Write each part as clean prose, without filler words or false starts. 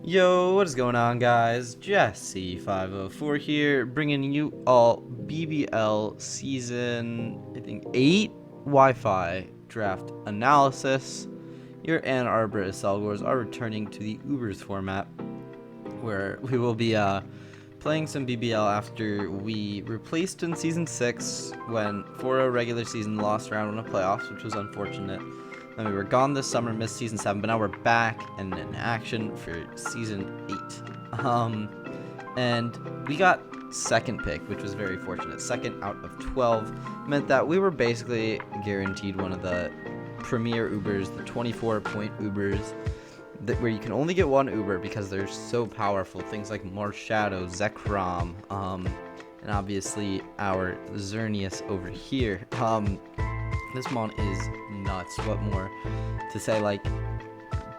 Yo, what is going on, guys? Jesse504 here, bringing you all BBL Season, I think, 8 Wi-Fi Draft Analysis. Your Ann Arbor Accelgors are returning to the Ubers format, where we will be playing some BBL after we replaced in Season 6 when for a regular season lost round in the playoffs, which was unfortunate. And we were gone this summer, missed Season 7, but now we're back and in action for Season 8. And we got second pick, which was very fortunate. Second out of 12 meant that we were basically guaranteed one of the premier Ubers, the 24-point Ubers, where you can only get one Uber because they're so powerful. Things like Marshadow, Zekrom, and obviously our Xerneas over here. This mon is nuts. What more to say? Like,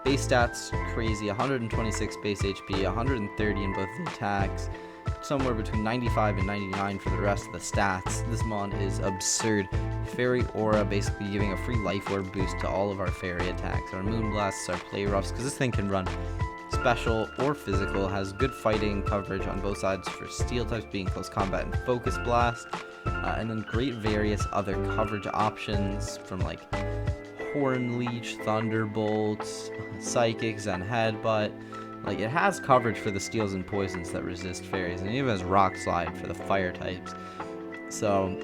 base stats, crazy. 126 base HP, 130 in both the attacks, somewhere between 95 and 99 for the rest of the stats. This mon is absurd. Fairy Aura, basically giving a free life orb boost to all of our fairy attacks, our Moonblasts, our Play Roughs, because this thing can run special or physical, has good fighting coverage on both sides for steel types, being close combat and focus blast, and then great various other coverage options from like Horn Leech, Thunderbolts, Psychics, and Headbutt. Like, it has coverage for the steals and poisons that resist fairies, and it even has Rock Slide for the fire types. So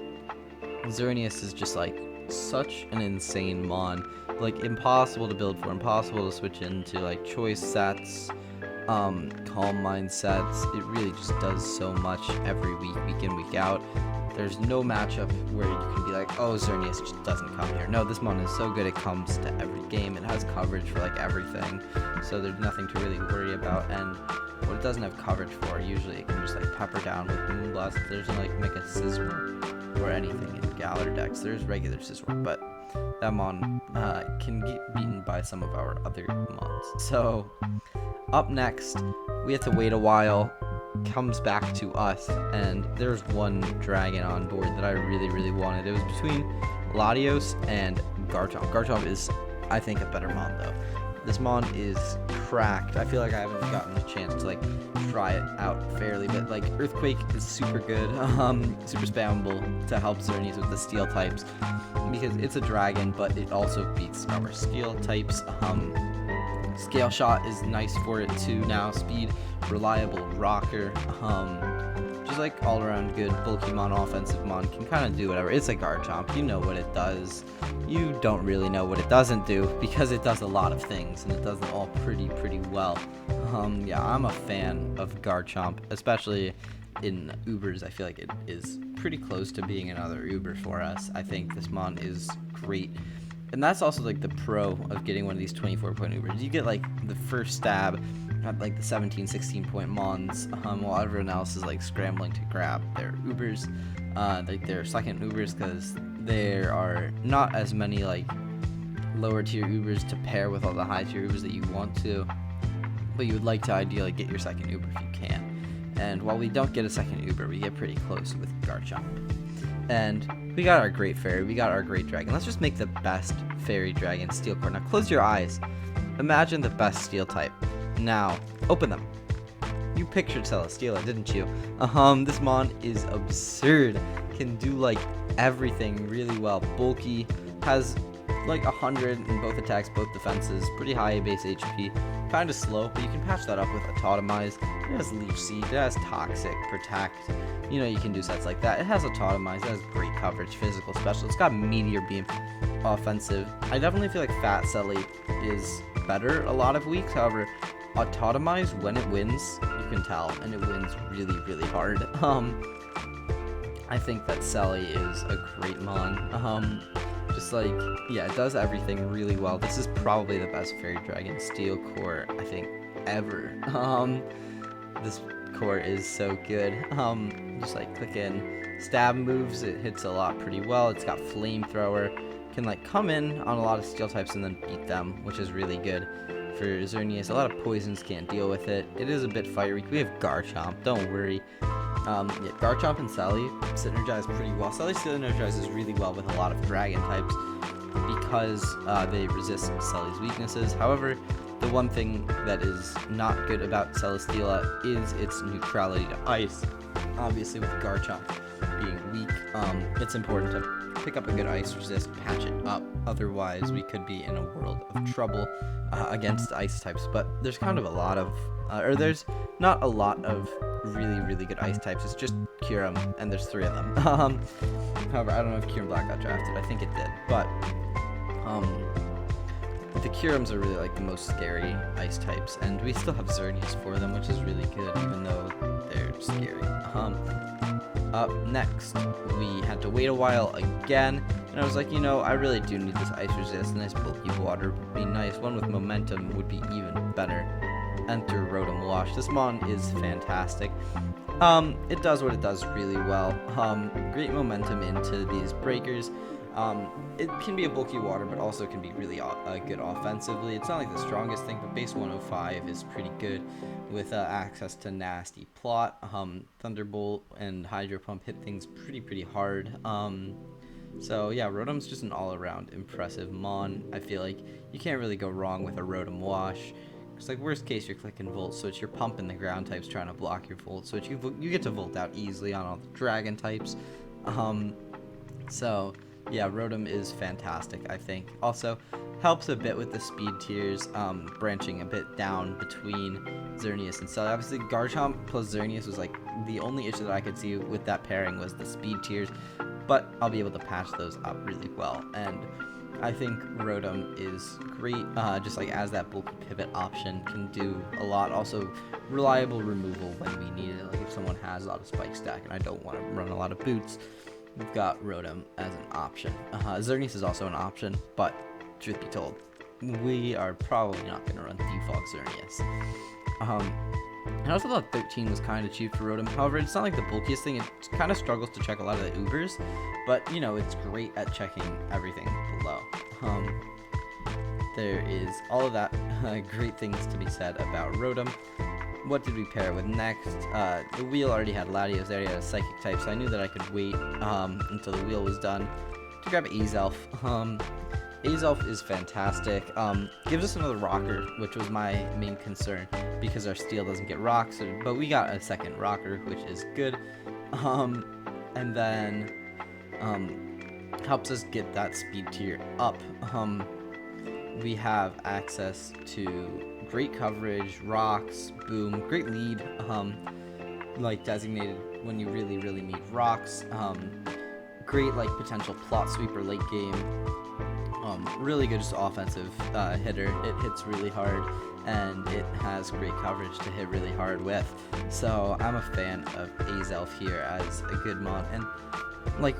Xerneas is just like such an insane mon, like impossible to build for, impossible to switch into like choice sets, calm mind sets. It really just does so much every week in, week out. There's no matchup where you can be like, oh, Xerneas just doesn't come here. No, this mon is so good it comes to every game. It has coverage for like everything, so there's nothing to really worry about. And what it doesn't have coverage for, usually it can just like pepper down with Moonblast. There's no like Mega Scizor or anything in Galar decks. There's regular Scizor, but that mon can get beaten by some of our other mons. So up next, we have to wait a while. Comes back to us, and there's one dragon on board that I really wanted. It was between Latios and Garchomp. Garchomp is, I think, a better mon though. This mon is cracked. I feel like I haven't gotten a chance to like try it out fairly, but like Earthquake is super good, super spammable to help Xerneas with the steel types because it's a dragon, but it also beats our steel types. Scale Shot is nice for it too now. Speed, reliable rocker, just like all around good bulky mon, offensive mon, can kind of do whatever. It's a Garchomp, you know what it does. You don't really know what it doesn't do because it does a lot of things and it does them all pretty well. Yeah, I'm a fan of Garchomp, especially in Ubers. I feel like it is pretty close to being another Uber for us. I think this mon is great. And that's also like the pro of getting one of these 24-point Ubers. You get like the first stab at like the 17, 16-point mons, while everyone else is like scrambling to grab their Ubers, like their second Ubers, because there are not as many like lower tier Ubers to pair with all the high tier Ubers that you want to, but you would like to ideally get your second Uber if you can. And while we don't get a second Uber, we get pretty close with Garchomp. And we got our great fairy, we got our great dragon. Let's just make the best fairy dragon steel core. Now close your eyes. Imagine the best steel type. Now open them. You pictured Celesteela, didn't you? This mon is absurd. Can do like everything really well. Bulky, has like 100 in both attacks, both defenses, pretty high base HP. Kind of slow, but you can patch that up with Autotomize. It has Leech Seed, it has Toxic, Protect. You know, you can do sets like that. It has Autotomize, it has great coverage, physical, special. It's got Meteor Beam, offensive. I definitely feel like Fat Selly is better a lot of weeks. However, Autotomize, when it wins, you can tell, and it wins really hard. I think that Selly is a great mon. Just like, yeah, it does everything really well. This is probably the best Fairy Dragon Steel core, I think, ever. This core is so good. Just like click in stab moves, it hits a lot pretty well. It's got Flamethrower, can like come in on a lot of steel types and then beat them, which is really good for Xerneas. A lot of poisons can't deal with it. It is a bit fire weak. We have Garchomp, don't worry. Yeah, Garchomp and Sally synergize pretty well. Sally synergizes really well with a lot of dragon types because they resist Sally's weaknesses. However, The one thing that is not good about Celesteela is its neutrality to ice. Obviously, with Garchomp being weak, it's important to pick up a good ice resist, patch it up. Otherwise, we could be in a world of trouble against ice types. But there's kind of a lot of, there's not a lot of really good ice types. It's just Kyurem, and there's 3 of them. However, I don't know if Kyurem Black got drafted. I think it did, but the Kyurems are really like the most scary ice types, and we still have Xerneas for them, which is really good, even though they're scary. Up next, we had to wait a while again, and I was like, I really do need this ice resist. A nice bulky water would be nice. One with momentum would be even better. Enter Rotom Wash. This mon is fantastic. It does what it does really well. Great momentum into these breakers. It can be a bulky water, but also can be really good offensively. It's not like the strongest thing, but base 105 is pretty good with access to nasty plot. Thunderbolt and Hydro Pump hit things pretty hard. So yeah, Rotom's just an all-around impressive mon. I feel like you can't really go wrong with a Rotom Wash. It's like worst case you're clicking Volt Switch, you're pumping the ground types trying to block your Volt Switch. You get to Volt out easily on all the Dragon types. So yeah, Rotom is fantastic, I think. Also, helps a bit with the speed tiers, branching a bit down between Xerneas and Celebi. Obviously, Garchomp plus Xerneas was like the only issue that I could see with that pairing was the speed tiers, but I'll be able to patch those up really well. And I think Rotom is great, just like as that bulky pivot option can do a lot. Also, reliable removal when we need it. Like if someone has a lot of Spike Stack and I don't want to run a lot of boots, we've got Rotom as an option. Xerneas is also an option, but truth be told, we are probably not going to run default Xerneas. I also thought 13 was kind of cheap for Rotom. However, it's not like the bulkiest thing. It kind of struggles to check a lot of the Ubers, but it's great at checking everything below. There is all of that great things to be said about Rotom. What did we pair with next? The wheel already had Latios there, he had a Psychic type, so I knew that I could wait until the wheel was done to grab Azelf. Azelf is fantastic. Gives us another rocker, which was my main concern because our steel doesn't get rocks, but we got a second rocker, which is good. And then helps us get that speed tier up. We have access to great coverage, rocks, boom, great lead, like designated when you really need rocks. Great like potential plot sweeper late game. Really good just offensive hitter. It hits really hard and it has great coverage to hit really hard with. So I'm a fan of Azelf here as a good mon, and like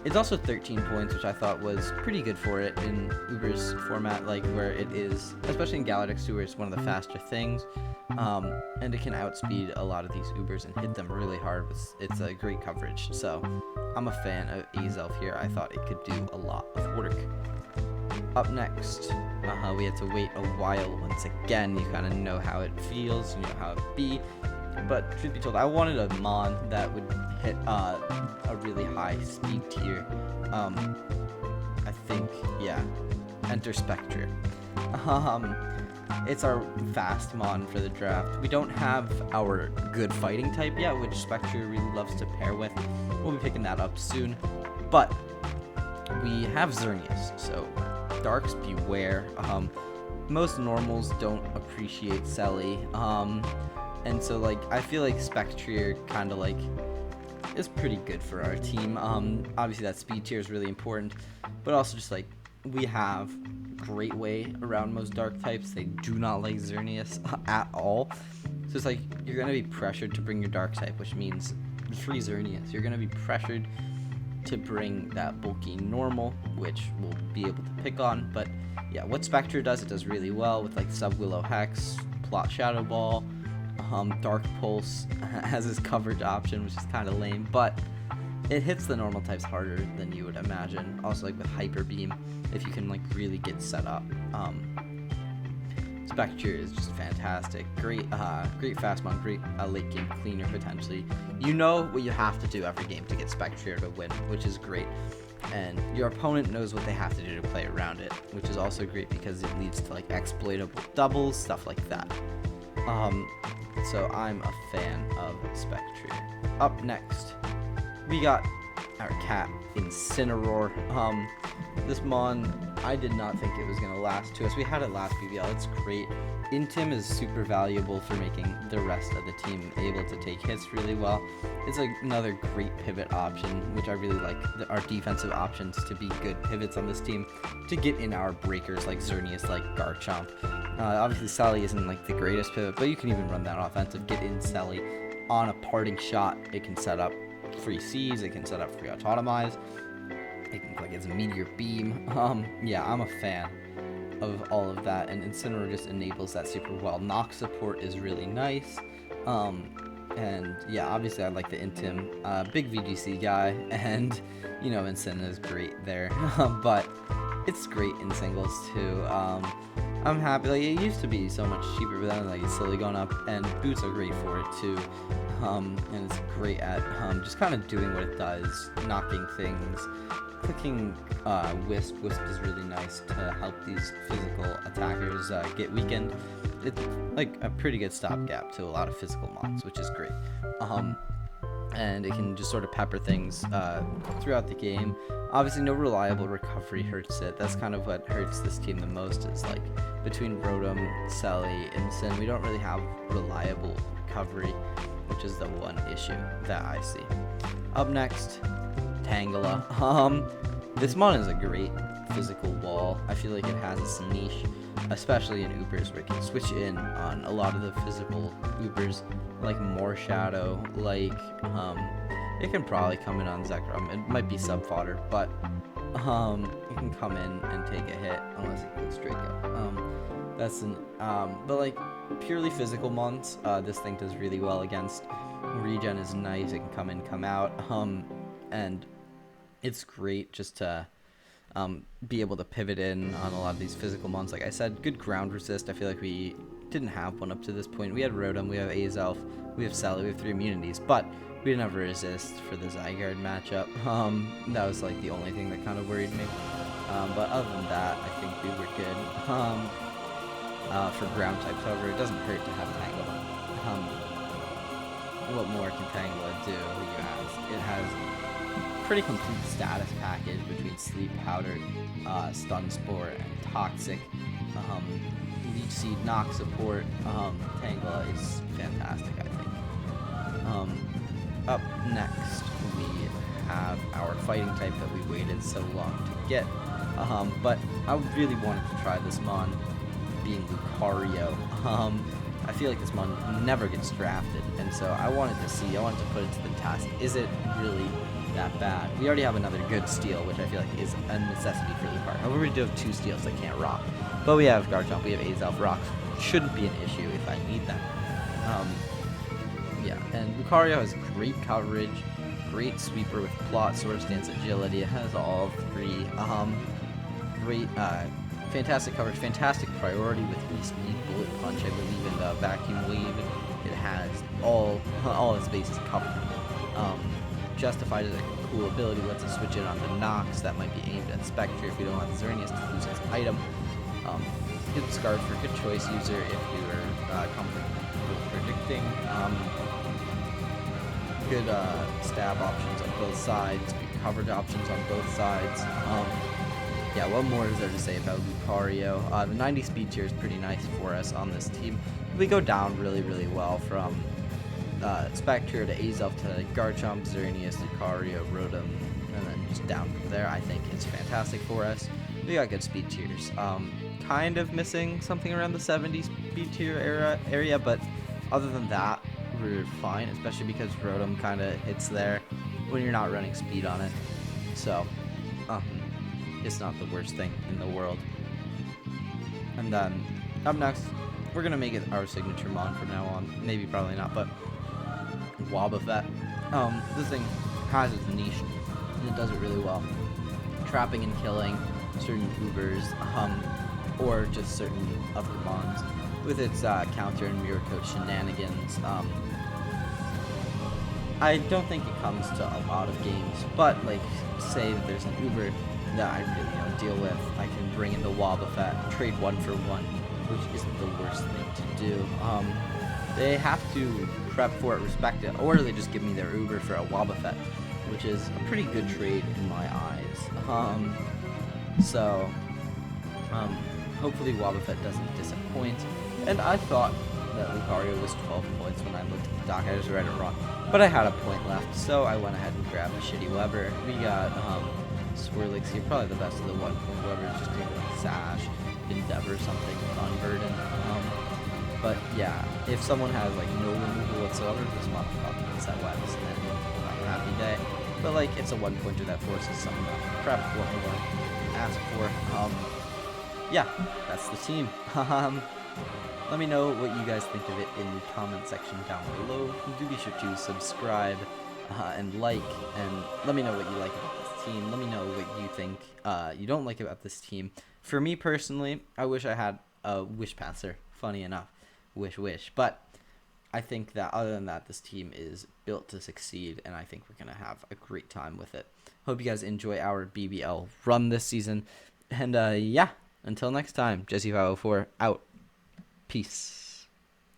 it's also 13 points, which I thought was pretty good for it in Uber's format, like where it is, especially in Galactic 2, where it's one of the faster things, and it can outspeed a lot of these Ubers and hit them really hard. It's a great coverage, so I'm a fan of Azelf here. I thought it could do a lot of work. Up next, we had to wait a while once again. You kind of know how it feels, you know how it be. But truth be told, I wanted a mon that would hit a really high speed tier. I think, yeah, enter Spectre. It's our fast mon for the draft. We don't have our good fighting type yet, which Spectre really loves to pair with. We'll be picking that up soon. But we have Xerneas, so Darks beware. Most normals don't appreciate Selly. And so, like, I feel like Spectre kind of, like, is pretty good for our team. Obviously, that speed tier is really important, but also just, like, we have great way around most dark types. They do not like Xerneas at all. So it's like, you're going to be pressured to bring your dark type, which means free Xerneas. You're going to be pressured to bring that bulky normal, which we'll be able to pick on. But, yeah, what Spectre does, it does really well with, like, Sub-Willow Hex, Plot Shadow Ball. Dark Pulse has his coverage option, which is kind of lame, but it hits the normal types harder than you would imagine. Also, like with Hyper Beam, if you can like really get set up. Spectre is just fantastic. Great fast mon, great late game cleaner potentially. You know what you have to do every game to get Spectre to win, which is great. and your opponent knows what they have to do to play around it, which is also great because it leads to like exploitable doubles, stuff like that. So I'm a fan of Spectre. Up next, we got our cat Incineroar. This mon, I did not think it was going to last to us. We had it last BBL. It's great. Intim is super valuable for making the rest of the team able to take hits really well. It's like another great pivot option, which I really like our defensive options to be good pivots on this team to get in our breakers like Xerneas, like Garchomp. Obviously, Sally isn't like the greatest pivot, but you can even run that offensive. Get in Sally on a parting shot. It can set up free C's. It can set up free Autotomize. It can like it's a Meteor Beam. Yeah, I'm a fan of all of that, and Incineroar just enables that super well. Knock support is really nice. And yeah, obviously I like the Intim, big VGC guy, and you know, Incin is great there. But it's great in singles too. I'm happy. Like, it used to be so much cheaper, but then like it's slowly going up, and boots are great for it too. And it's great at just kind of doing what it does, knocking things. Clicking Wisp. Wisp is really nice to help these physical attackers get weakened. It's like a pretty good stopgap to a lot of physical mons, which is great. And it can just sort of pepper things throughout the game. Obviously, no reliable recovery hurts it. That's kind of what hurts this team the most, is like between Rotom, Sally, and Sin, we don't really have reliable recovery, which is the one issue that I see. Up next, Tangela. This mon is a great physical wall. I feel like it has its niche, especially in Ubers, where it can switch in on a lot of the physical Ubers, like more Shadow, like it can probably come in on Zekrom. It might be sub fodder, but it can come in and take a hit unless it clicks Draco. That's an but like purely physical mons, this thing does really well against. Regen is nice. It can come in, come out, and it's great just to be able to pivot in on a lot of these physical mons. Like I said, good ground resist. I feel like we didn't have one up to this point. We had Rotom, we have Azelf, we have Sally, we have 3 immunities, but we didn't have a resist for the Zygarde matchup. That was like the only thing that kind of worried me. But other than that, I think we were good. For ground types, however, it doesn't hurt to have Tangela. What more can Tangela do? It has pretty complete status package between Sleep Powder, Stun Spore, and Toxic. Leech Seed, Knock support. Tangela is fantastic, I think. Up next, we have our fighting type that we waited so long to get. But I really wanted to try this mon, being Lucario. I feel like this mon never gets drafted, and so I wanted to put it to the test. Is it really that bad? We already have another good steal, which I feel like is a necessity for Lucario. However, we do have 2 steals that can't rock. But we have Garchomp, we have Azelf, rocks. Shouldn't be an issue if I need them. Yeah, and Lucario has great coverage, great sweeper with plot, sword stance, agility. It has all 3. Great, fantastic coverage, fantastic priority with E-Speed, Bullet Punch, I believe, in the Vacuum Wave. It has all its bases covered. Justified as a cool ability, lets us switch in on the Nox. That might be aimed at Spectre if we don't want the Xerneas to lose its item. Good Scarf for good choice user if you are comfortable predicting. Good stab options on both sides, good coverage options on both sides. Yeah, what more is there to say about Lucario? The 90 speed tier is pretty nice for us on this team. We go down really, really well from Spectre to Azelf to Garchomp, Xerneas, Lucario, Rotom, and then just down from there. I think it's fantastic for us. We got good speed tiers. Kind of missing something around the 70 speed tier area, but other than that, we're fine, especially because Rotom kind of hits there when you're not running speed on it. So, it's not the worst thing in the world. And then, up next, we're going to make it our signature mon from now on. Maybe, probably not, but Wobbuffet. This thing has its niche, and it does it really well. Trapping and killing certain Ubers, or just certain other mons with its counter and mirror coat shenanigans. I don't think it comes to a lot of games, but like, say that there's an Uber that I really don't deal with, I can bring in the Wobbuffet, trade 1-for-1, which isn't the worst thing to do. They have to prep for it, respect it, or they just give me their Uber for a Wobbuffet, which is a pretty good trade in my eyes. So hopefully Wobbuffet doesn't disappoint. And I thought that Lucario was 12 points when I looked at the doc. I was right or wrong, but I had a point left, so I went ahead and grabbed a shitty Weber. We got Swirlix here, probably the best of the 1-point Webers, just maybe like Sash, Endeavor, something unburdened. But yeah, if someone has like no removal whatsoever, this motherfucker is that Webs, and I'm a happy day. But like, it's a 1-pointer that forces someone to prep what more ask for. Yeah, that's the team. Let me know what you guys think of it in the comment section down below. Do be sure to subscribe and like, and let me know what you like about this team. Let me know what you think you don't like about this team. For me personally, I wish I had a Wish Passer. Funny enough, wish. But I think that other than that, this team is built to succeed, and I think we're going to have a great time with it. Hope you guys enjoy our BBL run this season. And yeah, until next time, Jesse504 out. Peace.